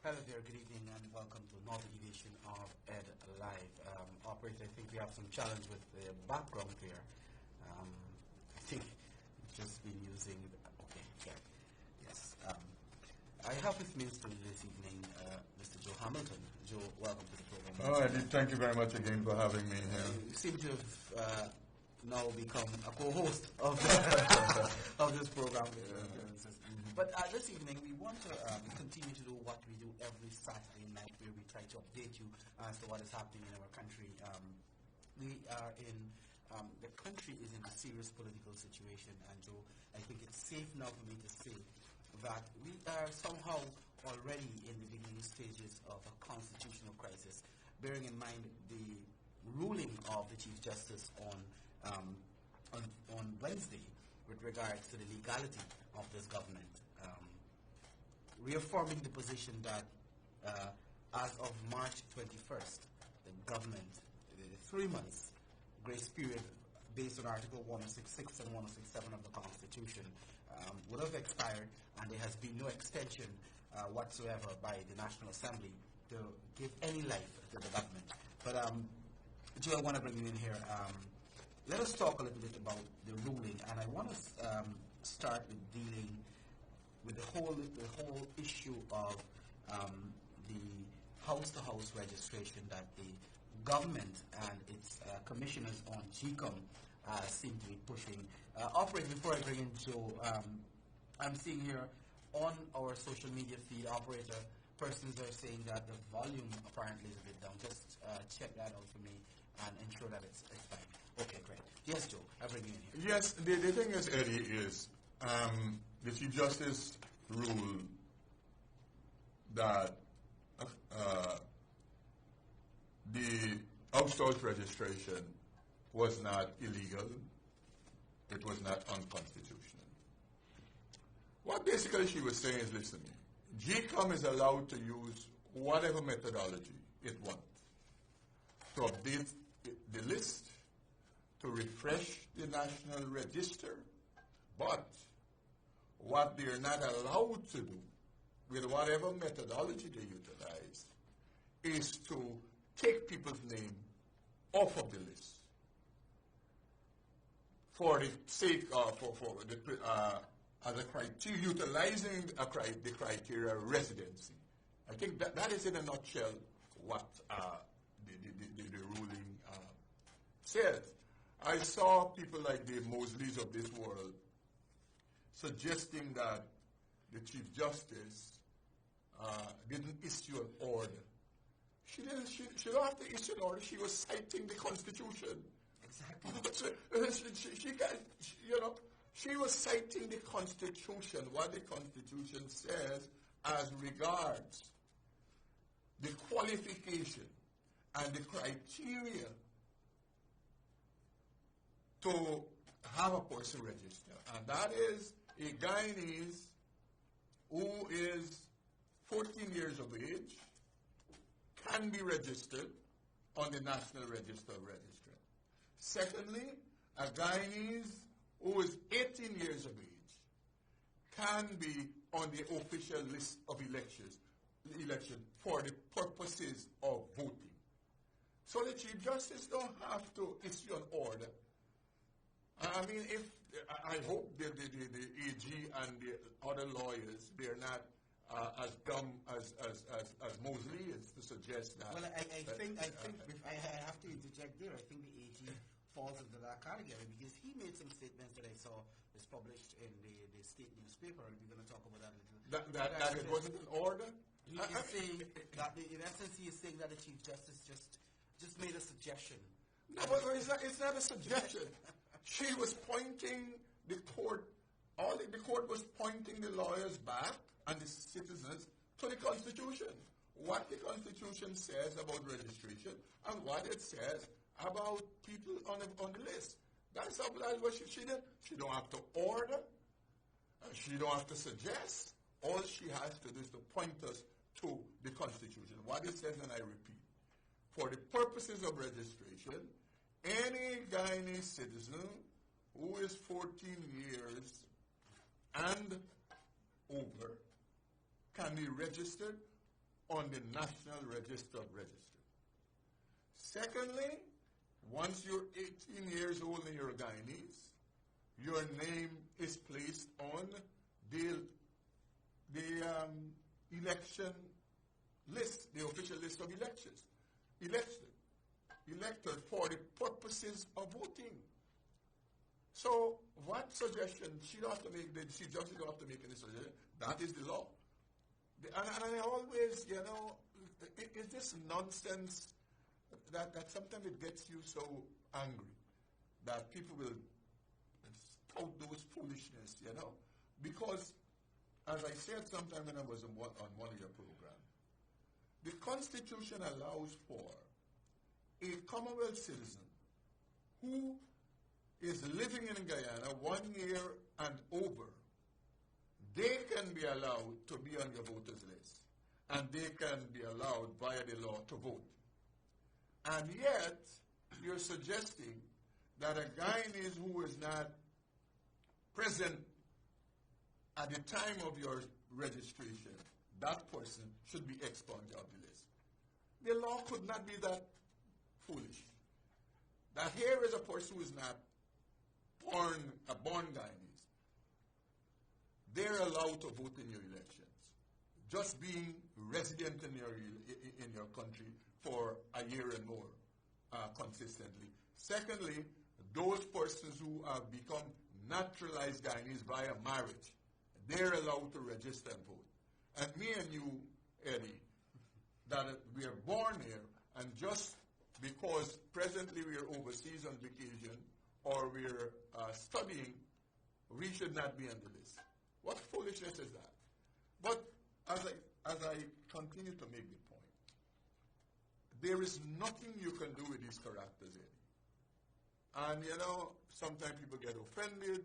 Hello there, good evening, and welcome to another edition of Ed Live. Operator, I think we have some challenge with the background here. I think it's just been using. Okay, yeah, yes. I have with me still this evening Mr. Joe Hamilton. Joe, welcome to the program. Oh, Eddie, thank you very much again for having me here. You seem to have now become a co-host of, of this program. But this evening, we want to continue to do what we do every Saturday night, where we try to update you as to what is happening in our country. We are in, the country is in a serious political situation, and Joe, I think it's safe now for me to say that we are somehow already in the beginning stages of a constitutional crisis, bearing in mind the ruling of the Chief Justice on Wednesday with regards to the legality of this government, reaffirming the position that as of March 21st, the government, the 3 months grace period based on Article 166 and 167 of the Constitution would have expired, and there has been no extension whatsoever by the National Assembly to give any life to the government. But Joe, I want to bring you in here. Let us talk a little bit about the ruling, and I want to start with dealing with the whole issue of the house-to-house registration that the government and its commissioners on GCOM seem to be pushing. Operator, before I bring in Joe, I'm seeing here on our social media feed, operator, persons are saying that the volume apparently is a bit down. Just check that out for me and ensure that it's fine. Okay, great. Yes, Joe, I bring you in here. Yes, the thing is, Eddie, is the Chief Justice ruled that the house-to-house registration was not illegal. It was not unconstitutional. What basically she was saying is, listen, GCOM is allowed to use whatever methodology it wants to update the list, to refresh the national register, but what they're not allowed to do with whatever methodology they utilize is to take people's name off of the list for the sake of, as a criteria, utilizing the criteria residency. I think that is in a nutshell what the ruling says. I saw people like the Mosleys of this world suggesting that the Chief Justice didn't issue an order. She don't have to issue an order. She was citing the Constitution. Exactly. She was citing the Constitution, what the Constitution says as regards the qualification and the criteria to have a person register. And that is a Guyanese who is 14 years of age, can be registered on the National Register of Registrants. Secondly, a Guyanese who is 18 years of age can be on the official list of election for the purposes of voting. So the Chief Justice don't have to issue an order. I mean, I hope the AG and the other lawyers, they're not as dumb as Mosley is to suggest that. Well, I think if I have to interject there, I think the AG falls into that category because he made some statements that I saw was published in the state newspaper, and we're going to talk about that a little. That it wasn't an order? He is saying that, in essence, he is saying that the Chief Justice just made a suggestion. No, but it's not a suggestion. She was pointing the court, the court was pointing the lawyers back and the citizens to the Constitution. What the Constitution says about registration and what it says about people on the list. That's what she did. She don't have to order. She don't have to suggest. All she has to do is to point us to the Constitution. What it says, and I repeat, for the purposes of registration, any Guyanese citizen who is 14 years and over can be registered on the National Register of Registry. Secondly, once you're 18 years old and you're a Guyanese, your name is placed on the election list, the official list of elected for the purposes of voting. So what suggestion she don't have to make? She just don't have to make any suggestion. That is the law. And I always, it's this nonsense that sometimes it gets you so angry that people will spout those foolishness, because as I said sometime when I was on one of your programs, the Constitution allows for a Commonwealth citizen who is living in Guyana 1 year and over. They can be allowed to be on your voters list, and they can be allowed via the law to vote. And yet, you're suggesting that a Guyanese who is not present at the time of your registration, that person should be expunged off the list. The law could not be that foolish. That here is a person who is not a born Guyanese. They're allowed to vote in your elections. Just being resident in your country for a year and more consistently. Secondly, those persons who have become naturalized Guyanese via marriage, they're allowed to register and vote. And me and you, Eddie, that we are born here, and just because presently we are overseas on vacation or we're studying, we should not be on the list. What foolishness is that? But as I continue to make the point, there is nothing you can do with these characters, Eddie. And sometimes people get offended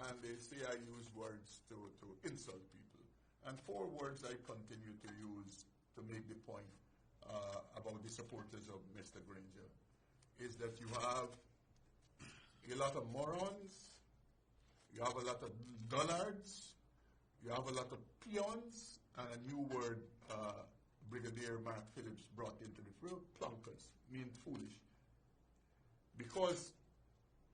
and they say I use words to insult people. And 4 words I continue to use to make the point about the supporters of Mr. Granger is that you have a lot of morons, you have a lot of dullards, you have a lot of peons, and a new word Brigadier Mark Phillips brought into the field, plunkers, means foolish. Because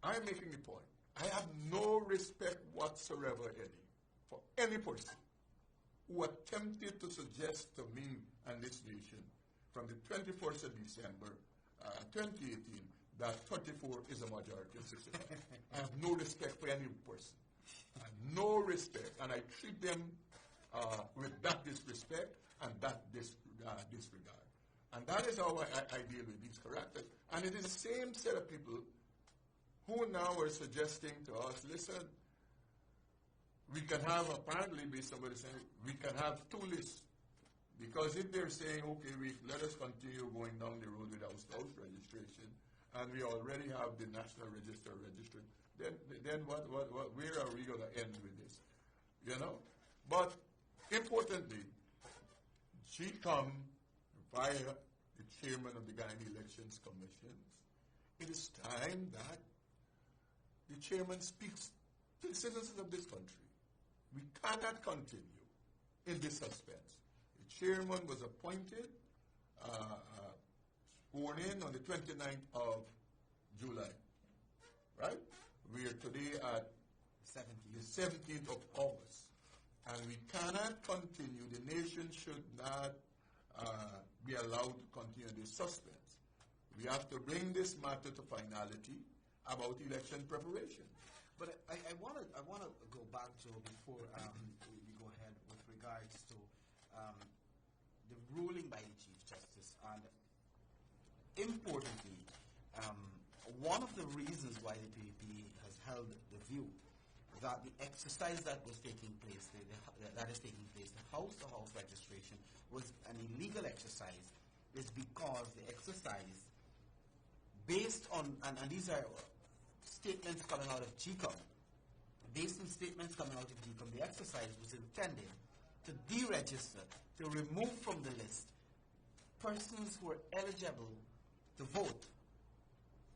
I'm making the point, I have no respect whatsoever, Eddie, for any person who attempted to suggest to me and this nation from the 21st of December 2018 that 34 is a majority of 65. I have no respect for any person. I have no respect, and I treat them with that disrespect and that disregard. And that is how I deal with these characters. And it is the same set of people who now are suggesting to us, listen, we can have, apparently, based on what they're saying, we can have 2 lists. Because if they're saying, okay, let us continue going down the road with house-to-house registration, and we already have the National Register registered, then where are we going to end with this? But importantly, she come via the chairman of the Guyana Elections Commission. It is time that the chairman speaks to the citizens of this country. We cannot continue in this suspense. The chairman was appointed, sworn in on the 29th of July, right? We are today at the 17th of August. And we cannot continue. The nation should not be allowed to continue this suspense. We have to bring this matter to finality about election preparation. But I want to go back to before we go ahead with regards to the ruling by the Chief Justice, and importantly, one of the reasons why the PPP has held the view that the exercise that was taking place, that is taking place, the house-to-house registration, was an illegal exercise, is because the exercise, based on, and these are statements coming out of GCOM, based on statements coming out of GCOM, the exercise was intended to deregister, to remove from the list persons who are eligible to vote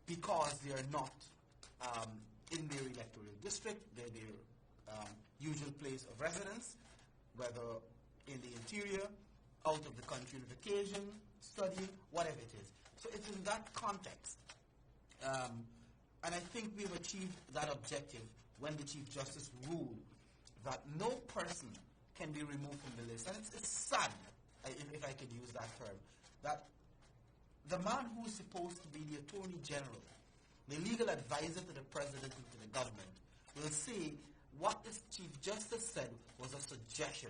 because they are not in their electoral district, their usual place of residence, whether in the interior out of the country on vacation, studying, whatever it is. So it's in that context. And I think we've achieved that objective when the Chief Justice ruled that no person can be removed from the list. And it's sad, if I could use that term, that the man who is supposed to be the Attorney General, the legal advisor to the President and to the government, will say what the Chief Justice said was a suggestion.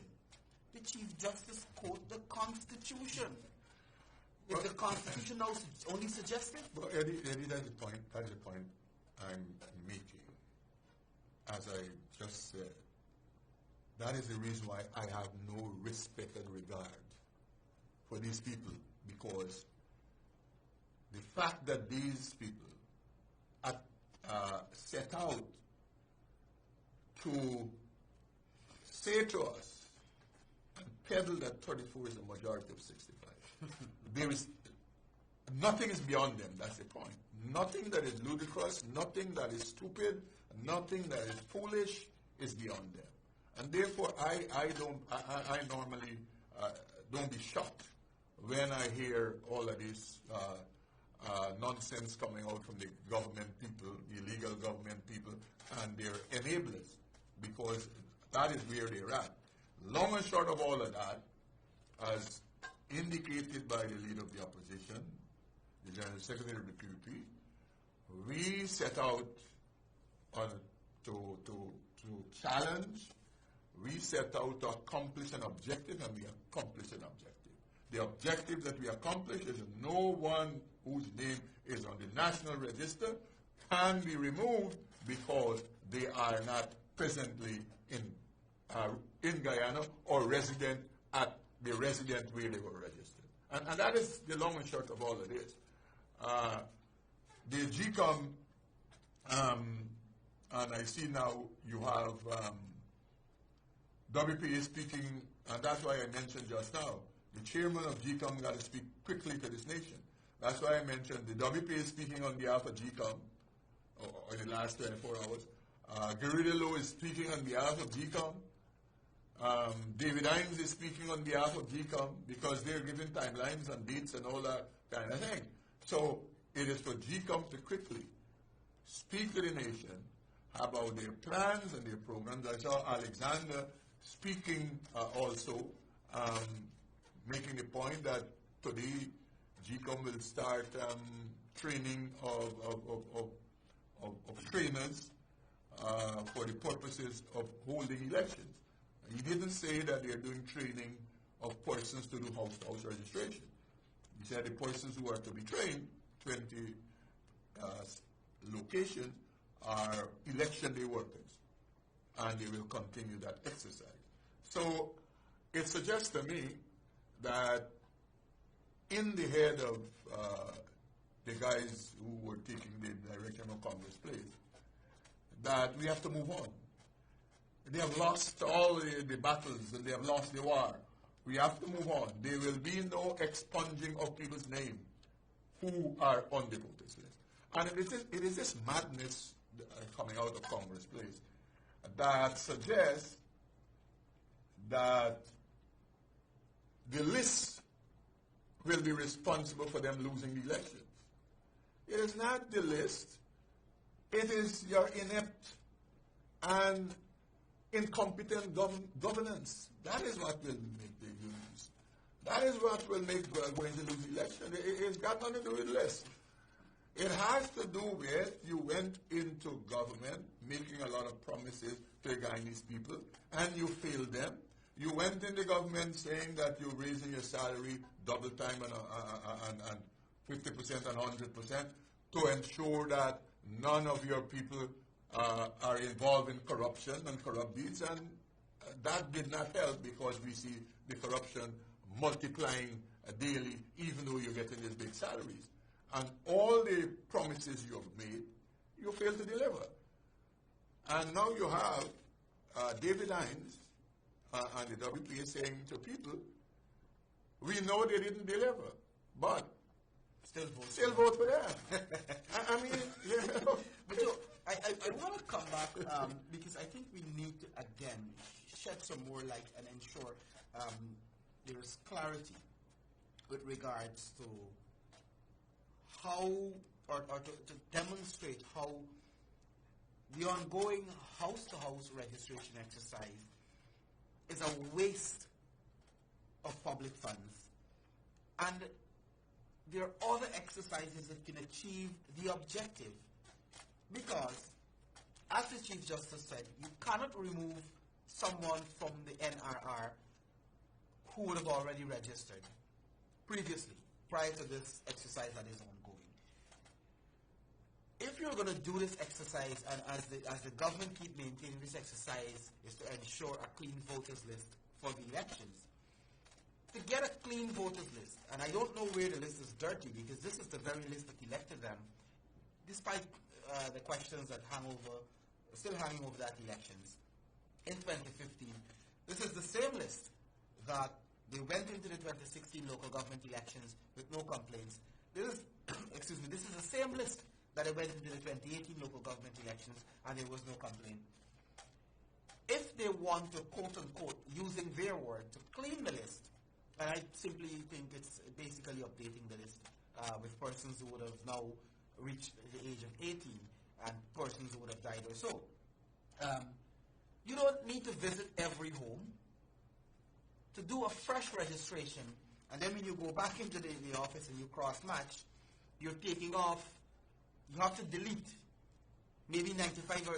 The Chief Justice quote the Constitution. Is the Constitution now only suggestive? Well, Eddie, that's the point. That's the point I'm making. As I just said, that is the reason why I have no respect and regard for these people, because the fact that these people set out to say to us and peddle that 34 is a majority of 65. There is nothing is beyond them. That's the point. Nothing that is ludicrous, nothing that is stupid, nothing that is foolish is beyond them. And therefore, I normally don't be shocked when I hear all of this nonsense coming out from the government people, illegal government people, and their enablers, because that is where they're at. Long and short of all of that, as indicated by the leader of the opposition, the General Secretary of the PPP, we set out to challenge, we set out to accomplish an objective, and we accomplished an objective. The objective that we accomplished is that no one whose name is on the National Register can be removed because they are not presently in Guyana or resident at the resident where they were registered. And that is the long and short of all of this. The GCOM, and I see now you have WPA speaking, and that's why I mentioned just now, the chairman of GCOM got to speak quickly to this nation. That's why I mentioned the WPA speaking on behalf of GCOM in the last 24 hours. Guerrilla is speaking on behalf of GCOM. David Hines is speaking on behalf of GCOM because they're giving timelines and dates and all that kind of thing. So it is for GCOM to quickly speak to the nation about their plans and their programs. I saw Alexander speaking also, making the point that today GCOM will start training of trainers for the purposes of holding elections. He didn't say that they're doing training of persons to do house registration. He said the persons who are to be trained, 20 locations, are election day workers, and they will continue that exercise. So it suggests to me that in the head of the guys who were taking the direction of Congress place, that we have to move on. They have lost all the battles and they have lost the war. We have to move on. There will be no expunging of people's name who are on the voters list. And it is this madness coming out of Congress place that suggests that the list will be responsible for them losing the elections. It is not the list. It is your inept and incompetent governance. That is what will make the lose. That is what will make going to lose the election. It's got nothing to do with the list. It has to do with you went into government making a lot of promises to the Guyanese people, and you failed them. You went in the government saying that you're raising your salary double time and 50% and 100% to ensure that none of your people are involved in corruption and corrupt deeds, and that did not help because we see the corruption multiplying daily, even though you're getting these big salaries. And all the promises you have made, you fail to deliver. And now you have David Hines and the WPA saying to people, we know they didn't deliver, but still vote for them. I mean, you know. But so, I want to come back because I think we need to, again, shed some more light and ensure, there is clarity with regards to how, or to demonstrate how the ongoing house-to-house registration exercise is a waste of public funds. And there are other exercises that can achieve the objective. Because, as the Chief Justice said, you cannot remove someone from the NRR who would have already registered previously, prior to this exercise that is ongoing. If you're going to do this exercise, and as the government keep maintaining, this exercise is to ensure a clean voters list for the elections. To get a clean voters list, and I don't know where the list is dirty, because this is the very list that elected them, despite the questions that still hanging over that elections. In 2015, this is the same list that they went into the 2016 local government elections with no complaints. This is, excuse me, this is the same list that they went into the 2018 local government elections and there was no complaint. If they want to, quote unquote, using their word, to clean the list, and I simply think it's basically updating the list with persons who would have now reached the age of 18 and persons who would have died or so. You don't need to visit every home to do a fresh registration, and then when you go back into the office and you cross-match, you're taking off, you have to delete maybe 95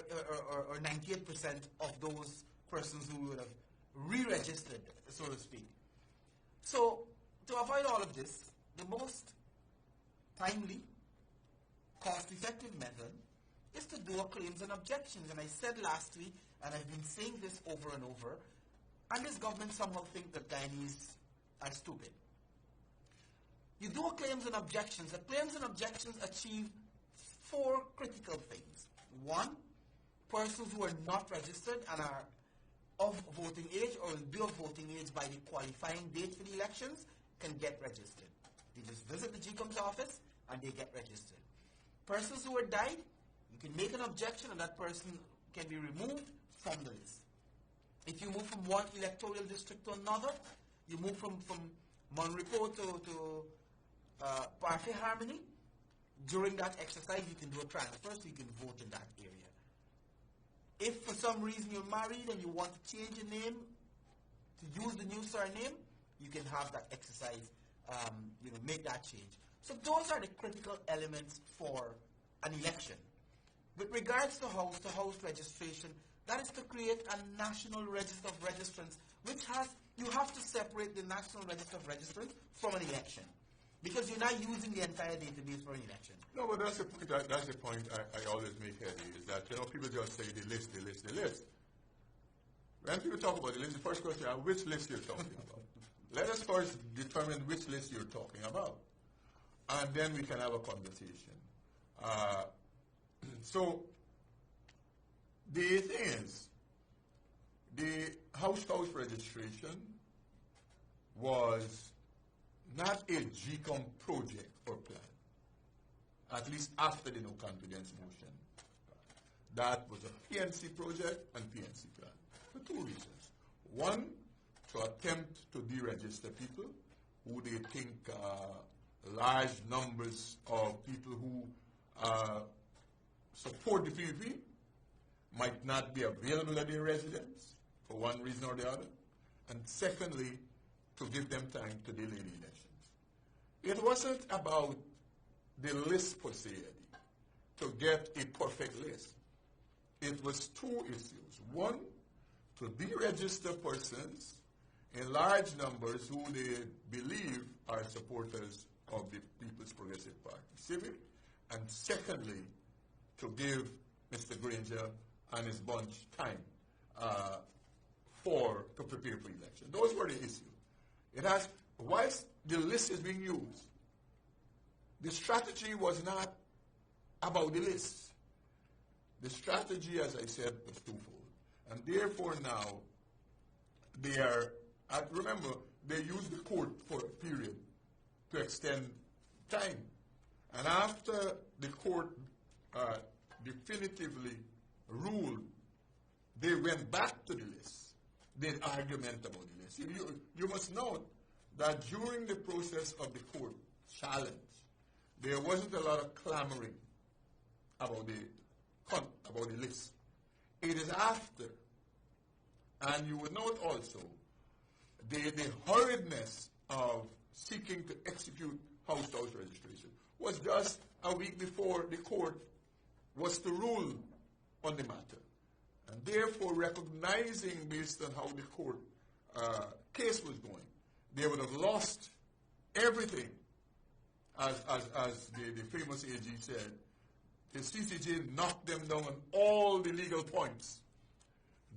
or 98% of those persons who would have re-registered, so to speak. So, to avoid all of this, the most timely, cost-effective method is to do a claims and objections. And I said last week, and I've been saying this over and over, and this government somehow think that Guyanese are stupid. You do a claims and objections. The claims and objections achieve 4 critical things. 1, persons who are not registered and are of voting age or will be of voting age by the qualifying date for the elections can get registered. They just visit the GCOM's office and they get registered. Persons who have died, you can make an objection and that person can be removed from the list. If you move from one electoral district to another, you move from Monrepo to Parfait Harmony, during that exercise you can do a transfer so you can vote in that area. If for some reason you're married and you want to change your name to use the new surname, you can have that exercise, make that change. So those are the critical elements for an election. With regards to house registration, that is to create a national register of registrants, which you have to separate the national register of registrants from an election, because you're not using the entire database for an election. No, but that's the point I always make, Eddie, is that, people just say the list. When people talk about the list, the first question is, which list you're talking about? Let us first determine which list you're talking about, and then we can have a conversation. So, the thing is, the house-to-house registration was not a GCOM project or plan, at least after the no confidence motion. That was a PNC project and PNC plan for 2 reasons. One, to attempt to deregister people who they think large numbers of people who support the PVP might not be available at their residence for one reason or the other. And secondly, to give them time to delay the elections. It wasn't about the list per se, to get a perfect list. It was 2 issues. One, to deregister persons in large numbers who they believe are supporters of the People's Progressive Party, Civic, and secondly, to give Mr. Granger and his bunch time to prepare for election. Those were the issues. Whilst the list is being used, the strategy was not about the list. The strategy, as I said, was twofold. And therefore now, remember, they used the court for a period to extend time. And after the court definitively ruled, they went back to the list, did argument about the list. You must note that during the process of the court challenge, there wasn't a lot of clamoring about the list. It is after, and you would note also, the hurriedness of seeking to execute house-to-house registration was just a week before the court was to rule on the matter. And therefore, recognizing based on how the court case was going, they would have lost everything, as the famous AG said. The CCJ knocked them down on all the legal points.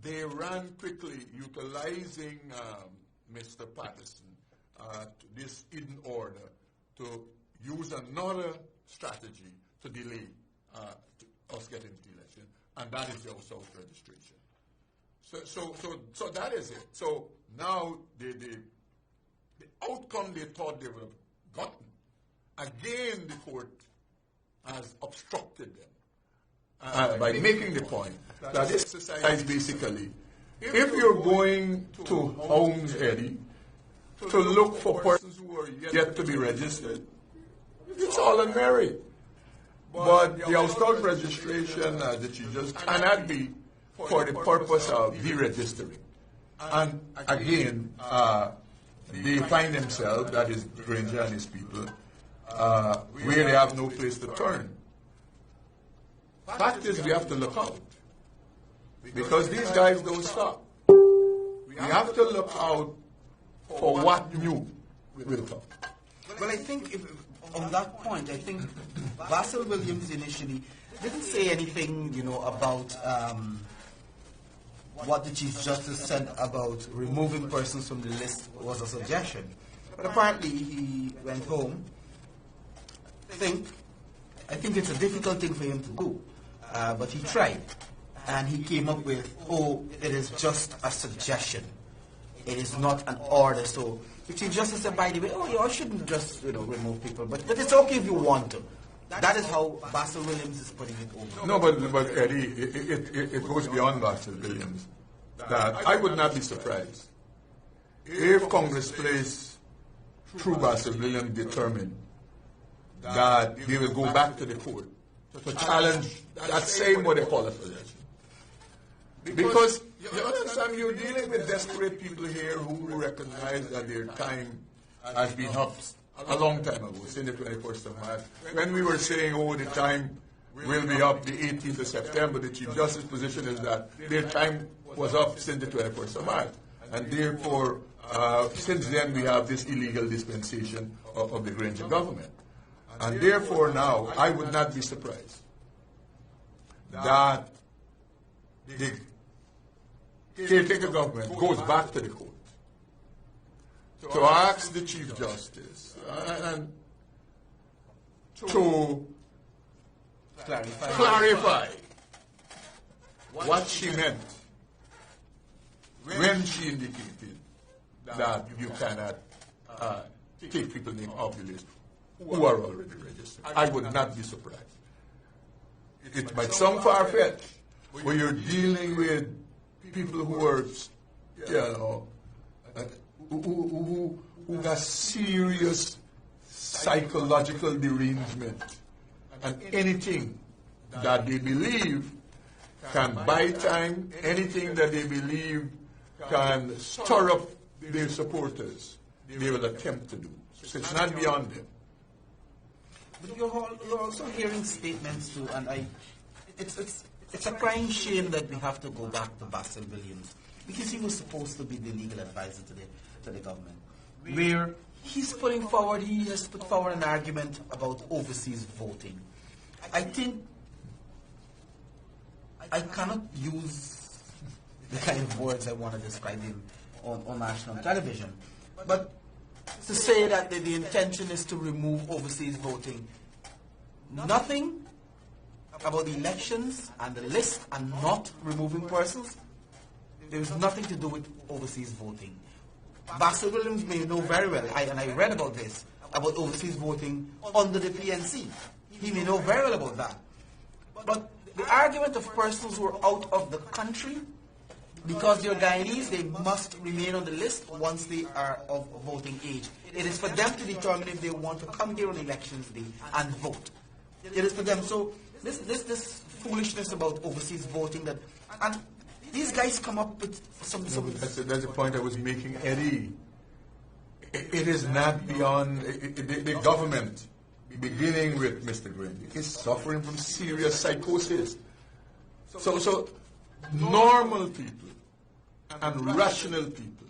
They ran quickly, utilizing Mr. Patterson, this hidden order, to use another strategy to delay us getting to the election, and that is the house registration. So that is it. So now the outcome they thought they would have gotten, again the court has obstructed them by making the point that this exercise basically, if you're going to homes, Eddie, to look for persons who are yet to be registered, it's all on merit. But the house registration that you just cannot be for the purpose of deregistering. And again, they find themselves, that is Granger and his people, where they have no place to turn. Fact is, we have to look out, because these guys don't stop. We have to look out for what new will come. Well, I think on that point, I think Basil Williams initially didn't say anything, about what the Chief Justice said about removing persons from the list was a suggestion. But apparently he went home. I think it's a difficult thing for him to do, but he tried. And he came up with, it is just a suggestion. It is not an order. So the Chief Justice said, by the way, you shouldn't just remove people, but it's okay if you want to. That is how Basil Williams is putting it over. No, but Eddie, it goes beyond Basil Williams. That I would not be surprised if Congress plays through Basil Williams determined that they will go back to the court to challenge that same what they call a suggestion. Because you understand, you're dealing with desperate people here who recognize that their time has been up a long time ago, since the 21st of March. When we were saying, the time will be up the 18th of September, the Chief Justice's position is that their time was up since the 21st of March. And therefore, since then, we have this illegal dispensation of the Granger government. And therefore now, I would not be surprised that the caretaker government goes back to the court to ask the Chief Justice and to clarify what she meant when she indicated that you cannot take people named off the list who are already registered. I would not be surprised. It might sound far-fetched when you're dealing with people who are, who got serious psychological derangement, and anything that they believe can buy time, anything that they believe can stir up their supporters, they will attempt to do. So it's not beyond them. But you're also hearing statements too, and it's a crying shame that we have to go back to Basil Williams, because he was supposed to be the legal advisor to the government, where he has put forward an argument about overseas voting. I think I cannot use the kind of words I want to describe him on national television, but to say that the intention is to remove overseas voting, nothing about the elections and the list and not removing persons, there is nothing to do with overseas voting. Basil Williams may know very well, and I read about this, about overseas voting under the PNC. He may know very well about that. But the argument of persons who are out of the country, because they're Guyanese, they must remain on the list once they are of voting age. It is for them to determine if they want to come here on elections day and vote. It is for them. So this foolishness about overseas voting, that, and these guys come up with some. That's the point I was making, Eddie. It is not beyond the government, beginning with Mr. Grundy, is suffering from serious psychosis. So normal people and rational people,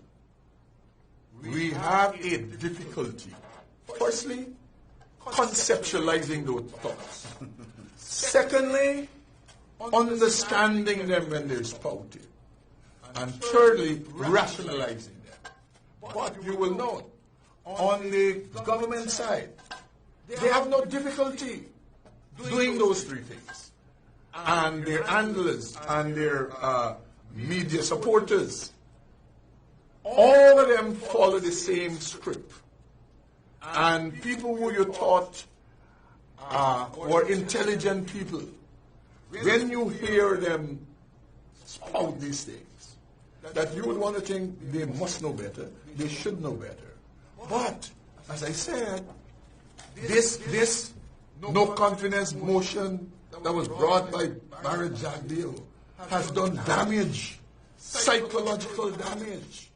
we have a difficulty. Firstly, conceptualizing those thoughts. Secondly, understanding them when they're spouted. And thirdly, rationalizing them. But you will note, on the government side, they have no difficulty doing those three things. And their handlers and their media supporters, all of them follow the same script. And people who you thought were intelligent people, when you hear them spout these things, that you would want to think they must know better, they should know better. But, as I said, this no confidence motion that was brought by Barrett Jagdeo has done damage, psychological damage,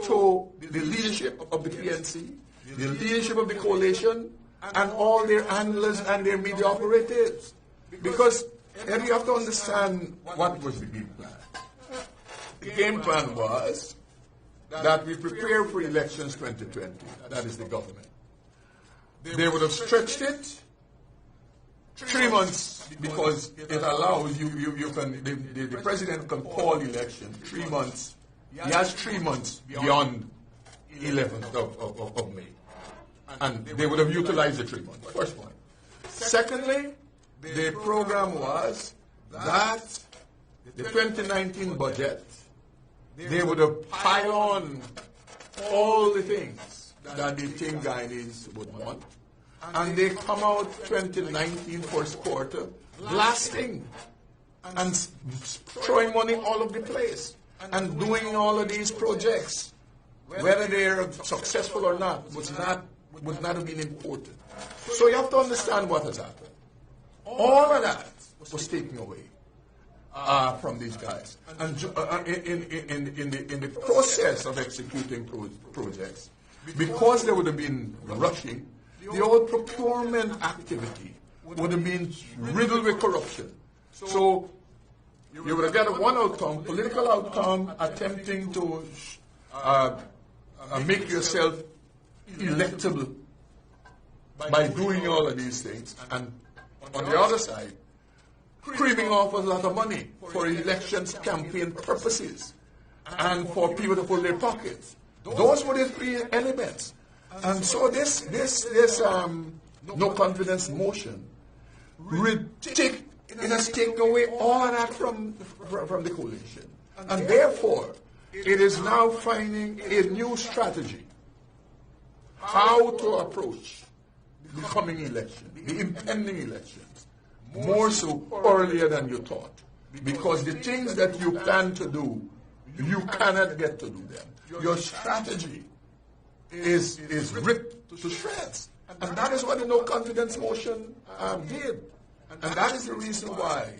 to the leadership of the PNC, the leadership of the coalition, and all their handlers and their media operatives. Because you have to understand what was the game plan. The game plan was that we prepare for elections 2020. That is the government. They would have stretched it 3 months because it allows you can, the president can call election 3 months. He has 3 months beyond 11th of May. And they would have utilized the 3 months. First point. Secondly, the program was that the 2019 budget, they would have piled on all the things that they think Guyanese would want. And they come out 2019 first quarter blasting and throwing money all over the place and doing all of these projects. Whether they're successful or not would not have been important. So you have to understand what has happened. All of that was taken away from these guys. And in the process of executing projects, because they would have been rushing, the whole procurement activity would have been riddled with corruption. So you would have got one outcome, political outcome, attempting to make yourself electable by doing all of these things. And on the other side, creaming off a lot of money for elections campaign purposes and for people to pull their pockets. Those were the three elements. And so this no confidence motion, it has taken away all of that from the coalition. And therefore, it is now finding a new strategy how to approach the coming election, the impending elections, more so earlier than you thought. Because the things that you plan to do, you cannot get to do them. Your strategy is ripped to shreds. And that is what the no confidence motion did. And that is the reason why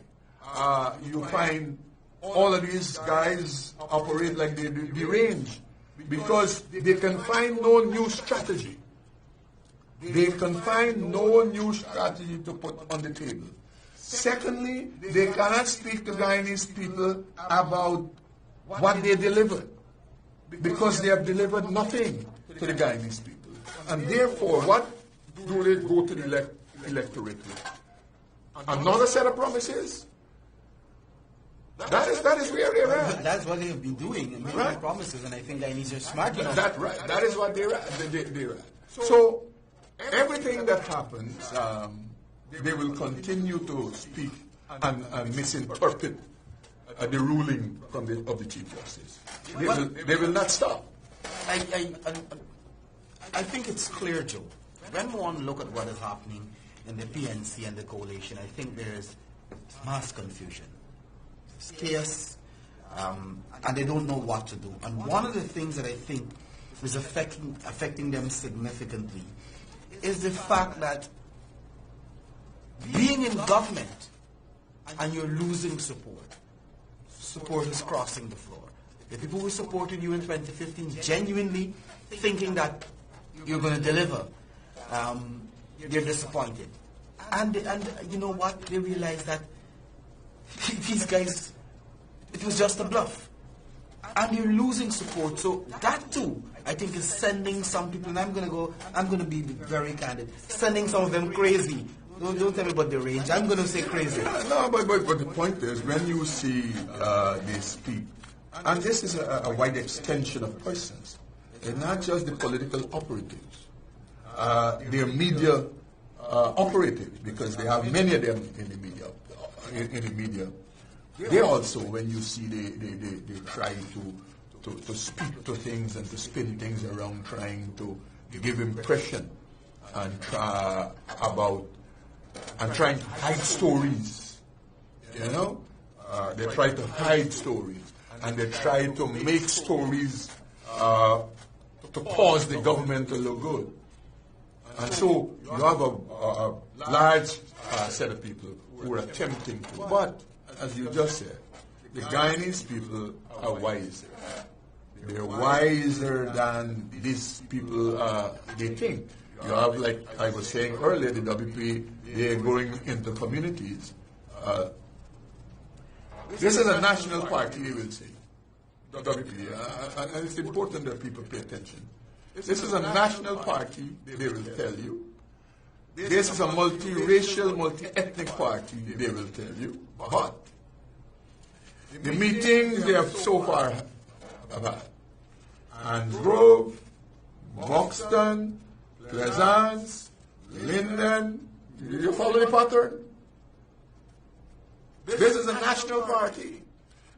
you find all of these guys operate like they deranged. Because they can find no new strategy. They can find no new strategy to put on the table. Secondly, they cannot speak to Guyanese people about what they delivered. Because they have delivered nothing to the Guyanese people. And therefore, what do they go to the electorate with? Another set of promises? That is where they're at. That's what they've been doing, making promises, and I think Guyanese are smart enough. That's right. That is what they're at. So everything that happens, they will continue to speak and misinterpret the ruling of the Chief Justice. They will not stop. I think it's clear, Joe. When one look at what is happening in the PNC and the coalition, I think there is mass confusion. It's chaos. and they don't know what to do. And one of the things that I think is affecting them significantly is the fact that being in government and you're losing support is crossing the floor. The people who supported you in 2015 genuinely thinking that you're going to deliver, they're disappointed. And you know what? They realize that these guys, it was just a bluff. And you're losing support. So that too, I think, is sending some people, and I'm going to be very candid, sending some of them crazy. Don't tell me about the range. I'm going to say crazy. No, but the point is, when you see they speak, and this is a wide extension of persons, they're not just the political operatives. They're media operatives, because they have many of them in the media. They also, when you see they try to speak to things and to spin things around, trying to give impression and trying to hide stories. You know, they try to hide stories, and they try to make stories to cause the government to look good. And so you have a large set of people who are attempting to. But, as you just said, the Guyanese people are wiser. They're wiser than these people they think. You have, like I was saying earlier, the WP, they're going into communities. This is a national party, they will say. WP, and it's important that people pay attention. This is a national party, they will tell you. This is a multiracial, multi-ethnic party, they will tell you. But the meetings they have so far had, and Grove, Buxton, Pleasance, Linden, you follow the pattern? This is a national party.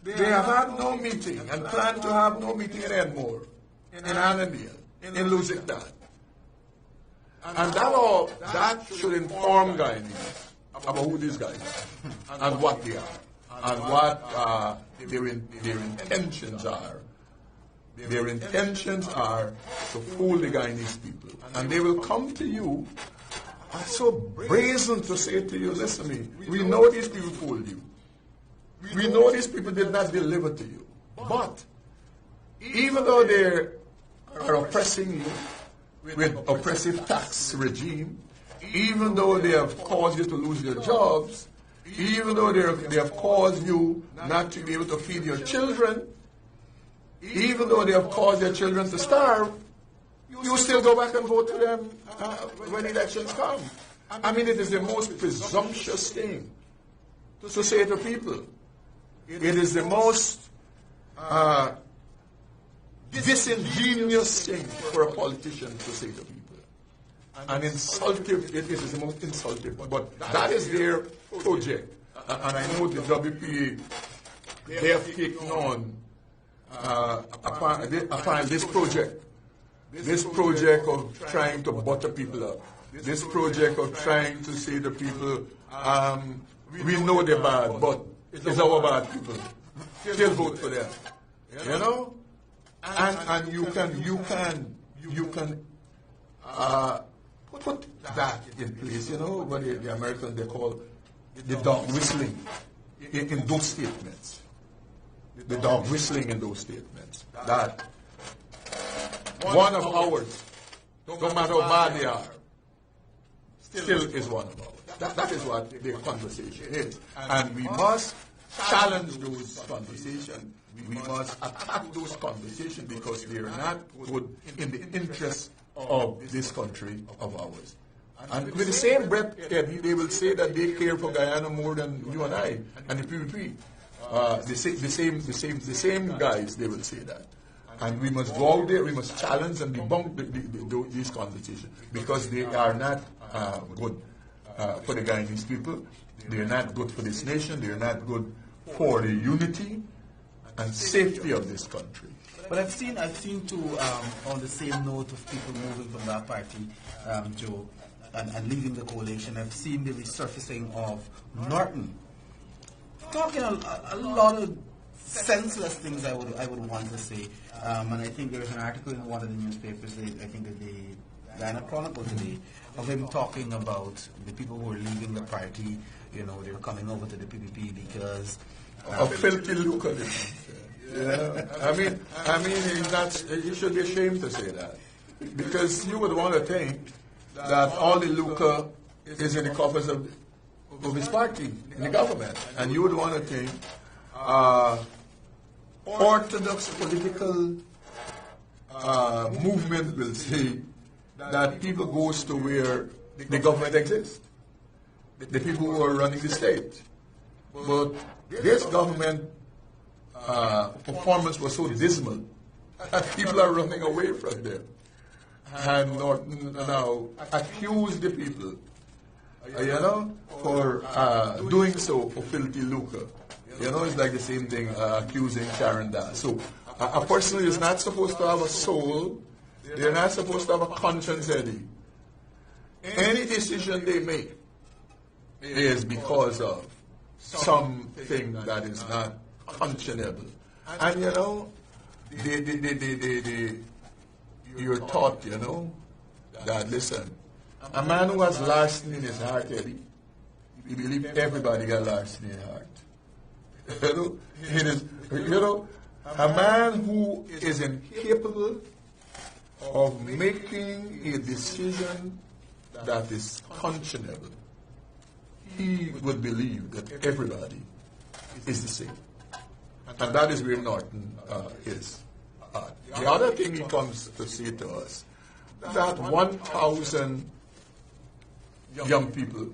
They have had no meeting and plan to have no meeting in Edmore, in Annandale, in Lusitania. And that should inform Guyanese about who these guys are and what they are and what their intentions are. Their intentions are to fool the Guyanese people. And they will come to you and so brazen to say to you, listen to me, we know these people fooled you. We know these people did not deliver to you. But even though they are oppressing you with oppressive tax regime, even though they have caused you to lose your jobs, even though they have caused you not to be able to feed your children, even though they have caused your children to starve, you still go back and vote for them when elections come. I mean, it is the most presumptuous thing to say to people. It is the most disingenuous thing for a politician to say to people. And insultive, it is the most insultive. But that is their project. And I know the WPA, they have taken on upon this project of trying to butter people up, this project of trying to say to people, we know they're bad, but it's our bad people. Still vote for them. You know? And you can put that in place, you know, what the Americans, they call the dog whistling in those statements. The dog whistling in those statements. That one of ours, no matter how bad they are, still is one of ours. That is what the conversation is. And we must challenge those conversations. We must attack those conversations because they are not good in the interest of this country of ours. And with the same breath, they will say that they care for Guyana more than you and I and the PPP. The same guys, they will say that. And we must go out there, we must challenge and debunk these conversations because they are not good for the Guyanese people. They are not good for this nation. They are not good for the unity and safety of this country. But I've seen too, on the same note of people moving from that party, Joe, and leaving the coalition, I've seen the resurfacing of Norton, talking a lot of senseless things I would want to say. And I think there was an article in one of the newspapers, I think that the Ghana Chronicle today, of him talking about the people who are leaving the party. You know, they're coming over to the PPP because of filthy lucre. Yeah, I mean, he should be ashamed to say that, because you would want to think that all the lucre is in the coffers of his party, in the government, and you would want to think orthodox political movement will say that people goes to where the government exists, the people who are running the state. But this government performance was so dismal that people are running away from them. And Norton now accused the people, for doing so for filthy lucre. It's like the same thing accusing Sharon Das. So a person is not supposed to have a soul. They're not supposed to have a conscience, Eddie. Any decision they make is because of something that is not conscionable. And you're taught, that listen, a man who has larceny in his heart, Eddie, he believes everybody got larceny in his heart. It is, a man who is incapable of making a decision that is conscionable, he would believe that everybody is the same. And that is where Norton is. The other thing he comes to say to us, that 1,000 young people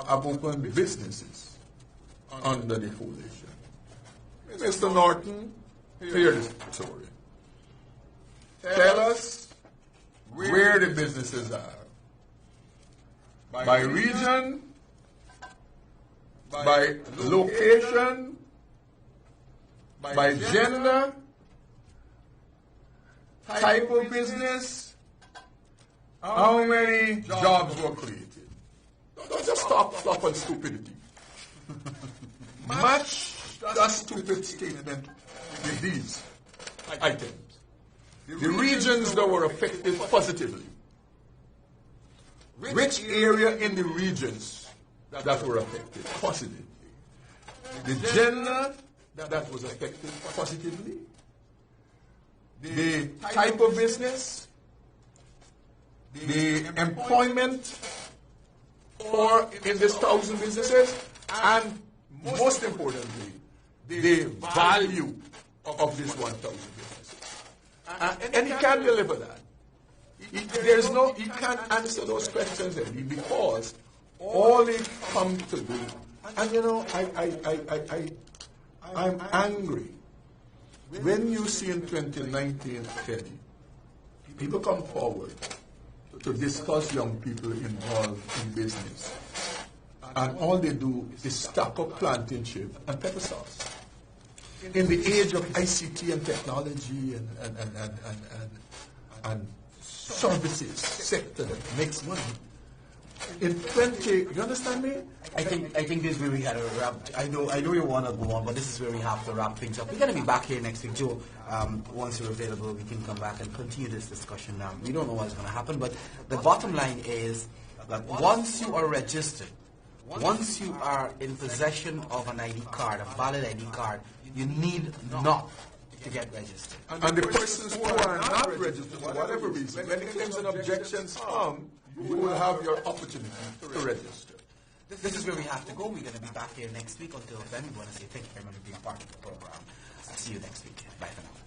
have opened businesses under the coalition. Mr. Norton, hear this story. Tell us where the businesses are. By region, by location, by gender, type of business, how many jobs were created. Don't just stop on stupidity. Match the stupid statement with these items. The regions that were affected positively. Which area in the regions that were affected positively? The gender that was affected positively. The type of business. The employment for in this 1,000 businesses. And most importantly, the value of this 1,000 businesses. And he can't deliver that. He can't answer those questions, Eddie, because all they come to do, and I'm angry. When you see in 2019, Eddie, people come forward to discuss young people involved in business, and all they do is stack up plantain chip and pepper sauce. In the age of ICT and technology and services sector that makes money, in 20, you understand me? I think this is where we had to wrap. I know you want to go on, but this is where we have to wrap things up. We're going to be back here next week, Joe. Once you're available, we can come back and continue this discussion. We don't know what's going to happen, but the bottom line is that once you are registered, once you are in possession of an ID card, a valid ID card, you need not to get registered. And the persons who are not registered, for whatever reason, when claims and objections come, you will have your opportunity to register. This is where we have to go. We're going to be back here next week. Until then, we want to say thank you very much for being part of the program. I'll see you next week. Bye for now.